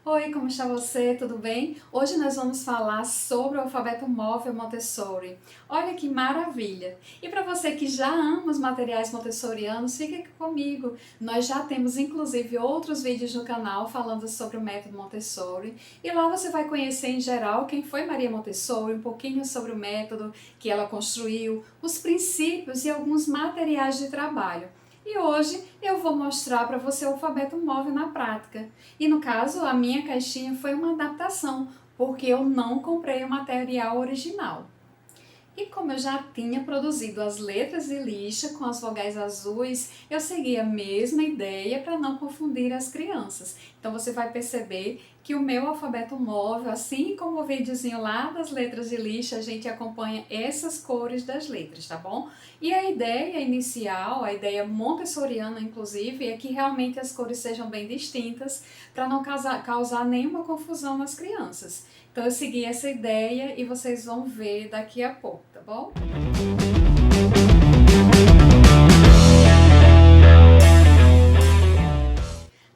Oi, como está você? Tudo bem? Hoje nós vamos falar sobre o alfabeto móvel Montessori. Olha que maravilha! E para você que já ama os materiais montessorianos, fique aqui comigo. Nós já temos inclusive outros vídeos no canal falando sobre o método Montessori. E lá você vai conhecer em geral quem foi Maria Montessori, um pouquinho sobre o método que ela construiu, os princípios e alguns materiais de trabalho. E hoje eu vou mostrar para você o alfabeto móvel na prática. E no caso, a minha caixinha foi uma adaptação, porque eu não comprei o material original. E como eu já tinha produzido as letras de lixa com as vogais azuis, eu segui a mesma ideia para não confundir as crianças. Então você vai perceber que o meu alfabeto móvel, assim como o videozinho lá das letras de lixa, a gente acompanha essas cores das letras, tá bom? E a ideia inicial, a ideia montessoriana inclusive, é que realmente as cores sejam bem distintas para não causar nenhuma confusão nas crianças. Então eu segui essa ideia e vocês vão ver daqui a pouco, tá bom?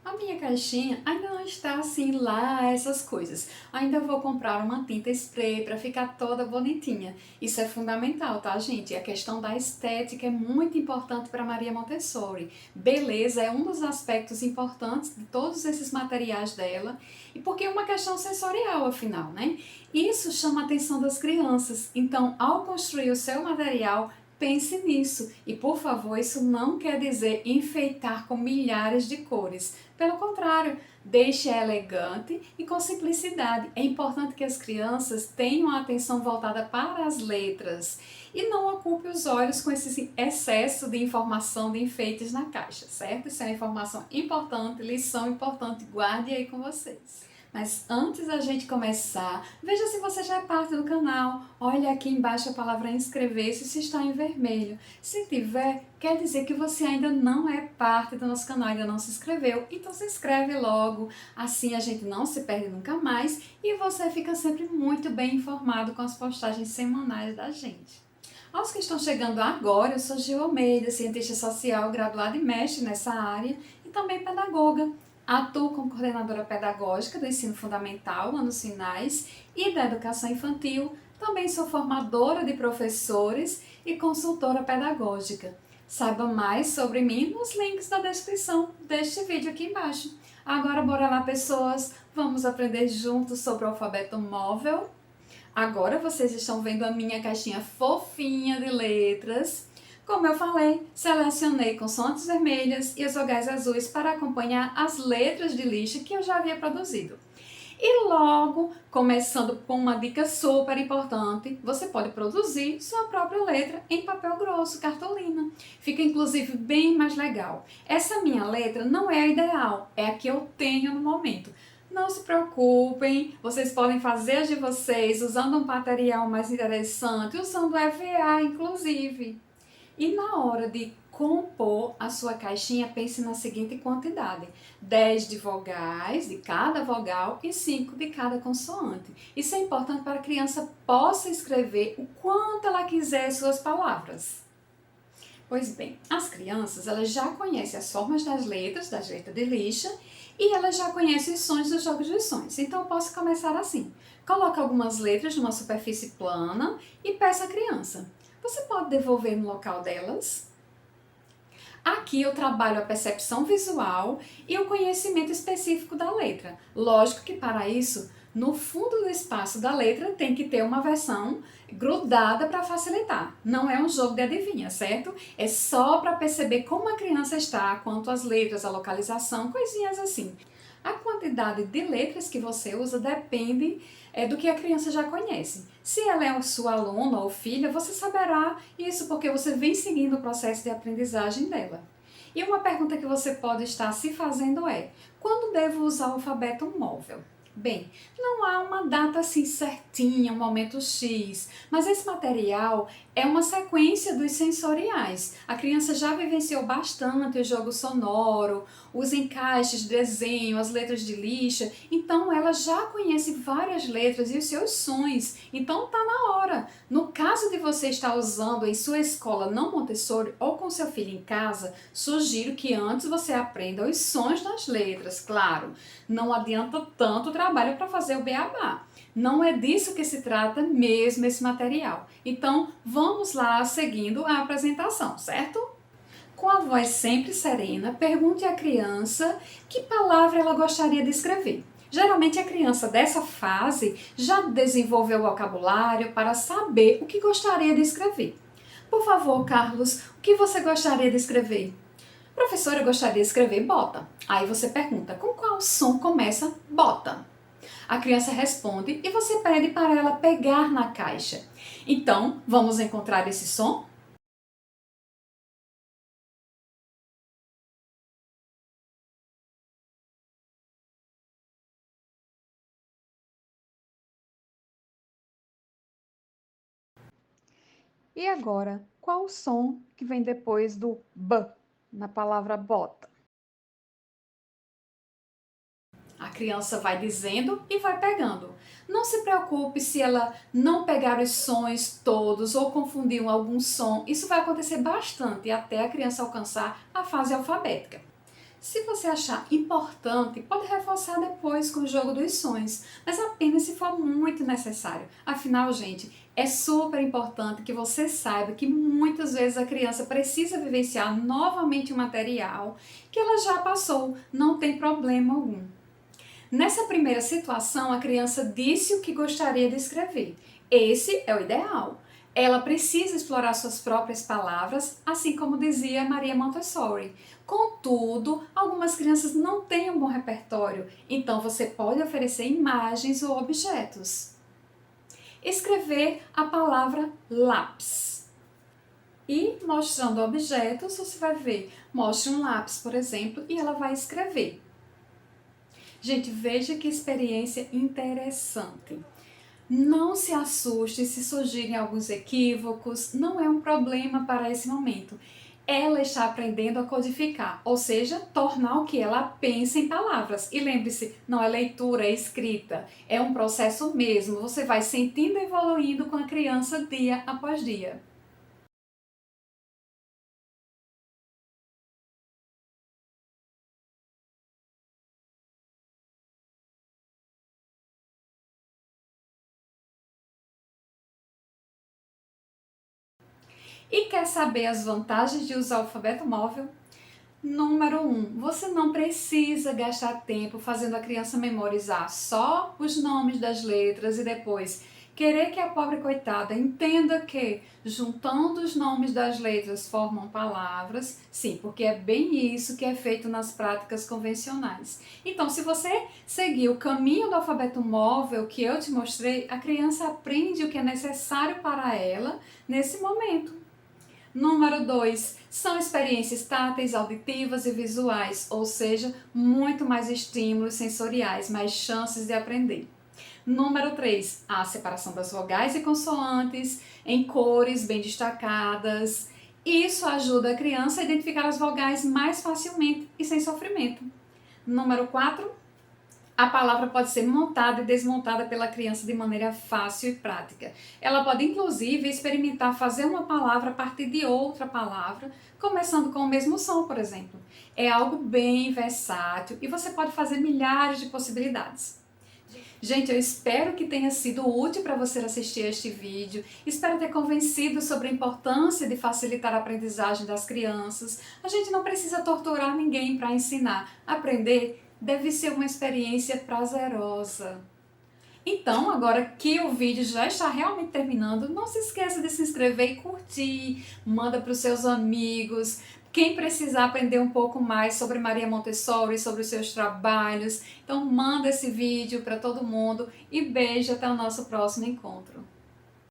A minha caixinha ainda não está assim lá essas coisas. Ainda vou comprar uma tinta spray para ficar toda bonitinha. Isso é fundamental, tá, gente? A questão da estética é muito importante para Maria Montessori. Beleza é um dos aspectos importantes de todos esses materiais dela e porque é uma questão sensorial, afinal, né? Isso chama a atenção das crianças. Então, ao construir o seu material, pense nisso e, por favor, isso não quer dizer enfeitar com milhares de cores. Pelo contrário, deixe-a elegante e com simplicidade. É importante que as crianças tenham a atenção voltada para as letras e não ocupe os olhos com esse excesso de informação de enfeites na caixa, certo? Isso é uma informação importante, lição importante, guarde aí com vocês. Mas antes da gente começar, veja se você já é parte do canal. Olha aqui embaixo a palavra inscrever-se se está em vermelho. Se tiver, quer dizer que você ainda não é parte do nosso canal, ainda não se inscreveu. Então se inscreve logo, assim a gente não se perde nunca mais e você fica sempre muito bem informado com as postagens semanais da gente. Aos que estão chegando agora, eu sou Gil Almeida, cientista social, graduada e mestre nessa área e também pedagoga. Atuo como coordenadora pedagógica do ensino fundamental, anos finais, e da educação infantil. Também sou formadora de professores e consultora pedagógica. Saiba mais sobre mim nos links da descrição deste vídeo aqui embaixo. Agora bora lá, pessoas, vamos aprender juntos sobre o alfabeto móvel. Agora vocês estão vendo a minha caixinha fofinha de letras. Como eu falei, selecionei consoantes vermelhas e as vogais azuis para acompanhar as letras de lixa que eu já havia produzido. E logo, começando com uma dica super importante, você pode produzir sua própria letra em papel grosso, cartolina. Fica inclusive bem mais legal. Essa minha letra não é a ideal, é a que eu tenho no momento. Não se preocupem, vocês podem fazer as de vocês usando um material mais interessante, usando EVA inclusive. E na hora de compor a sua caixinha, pense na seguinte quantidade: 10 de vogais, de cada vogal, e 5 de cada consoante. Isso é importante para que a criança possa escrever o quanto ela quiser suas palavras. Pois bem, as crianças elas já conhecem as formas das letras de lixa, e elas já conhecem os sons dos jogos de sons. Então eu posso começar assim. Coloque algumas letras numa superfície plana e peça à criança: você pode devolver no local delas? Aqui eu trabalho a percepção visual e o conhecimento específico da letra. Lógico que para isso, no fundo do espaço da letra tem que ter uma versão grudada para facilitar. Não é um jogo de adivinha, certo? É só para perceber como a criança está, quanto às letras, a localização, coisinhas assim. A quantidade de letras que você usa depende do que a criança já conhece. Se ela é sua aluna ou filha, você saberá isso porque você vem seguindo o processo de aprendizagem dela. E uma pergunta que você pode estar se fazendo é: quando devo usar o alfabeto móvel? Bem, não há uma data assim certinha, um momento X, mas esse material é uma sequência dos sensoriais. A criança já vivenciou bastante o jogo sonoro, os encaixes de desenho, as letras de lixa, então ela já conhece várias letras e os seus sons, então tá na hora. No caso de você estar usando em sua escola não Montessori ou com seu filho em casa, sugiro que antes você aprenda os sons das letras, claro. Não adianta tanto trabalho para fazer o beabá. Não é disso que se trata mesmo esse material. Então, vamos lá seguindo a apresentação, certo? Com a voz sempre serena, pergunte à criança que palavra ela gostaria de escrever. Geralmente a criança dessa fase já desenvolveu o vocabulário para saber o que gostaria de escrever. Por favor, Carlos, o que você gostaria de escrever? Professora, eu gostaria de escrever bota. Aí você pergunta, com qual som começa bota? A criança responde e você pede para ela pegar na caixa. Então, vamos encontrar esse som? E agora, qual o som que vem depois do B na palavra bota? A criança vai dizendo e vai pegando. Não se preocupe se ela não pegar os sons todos ou confundir algum som. Isso vai acontecer bastante até a criança alcançar a fase alfabética. Se você achar importante, pode reforçar depois com o jogo dos sons, mas apenas se for muito necessário. Afinal, gente, é super importante que você saiba que muitas vezes a criança precisa vivenciar novamente o material que ela já passou, não tem problema algum. Nessa primeira situação, a criança disse o que gostaria de escrever. Esse é o ideal. Ela precisa explorar suas próprias palavras, assim como dizia Maria Montessori. Contudo, algumas crianças não têm um bom repertório, então você pode oferecer imagens ou objetos. Escrever a palavra lápis. E mostrando objetos, você vai ver, mostre um lápis, por exemplo, e ela vai escrever. Gente, veja que experiência interessante. Não se assuste se surgirem alguns equívocos, não é um problema para esse momento. Ela está aprendendo a codificar, ou seja, tornar o que ela pensa em palavras. E lembre-se, não é leitura, é escrita, é um processo mesmo. Você vai sentindo e evoluindo com a criança dia após dia. E quer saber as vantagens de usar o alfabeto móvel? Número 1, você não precisa gastar tempo fazendo a criança memorizar só os nomes das letras e depois querer que a pobre coitada entenda que juntando os nomes das letras formam palavras. Sim, porque é bem isso que é feito nas práticas convencionais. Então, se você seguir o caminho do alfabeto móvel que eu te mostrei, a criança aprende o que é necessário para ela nesse momento. Número 2, são experiências táteis, auditivas e visuais, ou seja, muito mais estímulos sensoriais, mais chances de aprender. Número 3, a separação das vogais e consoantes em cores bem destacadas. Isso ajuda a criança a identificar as vogais mais facilmente e sem sofrimento. Número 4, a palavra pode ser montada e desmontada pela criança de maneira fácil e prática. Ela pode, inclusive, experimentar fazer uma palavra a partir de outra palavra, começando com o mesmo som, por exemplo. É algo bem versátil e você pode fazer milhares de possibilidades. Gente, eu espero que tenha sido útil para você assistir este vídeo. Espero ter convencido sobre a importância de facilitar a aprendizagem das crianças. A gente não precisa torturar ninguém para ensinar. Aprender deve ser uma experiência prazerosa. Então, agora que o vídeo já está realmente terminando, não se esqueça de se inscrever e curtir, manda para os seus amigos. Quem precisar aprender um pouco mais sobre Maria Montessori, sobre os seus trabalhos, então manda esse vídeo para todo mundo e beijo até o nosso próximo encontro.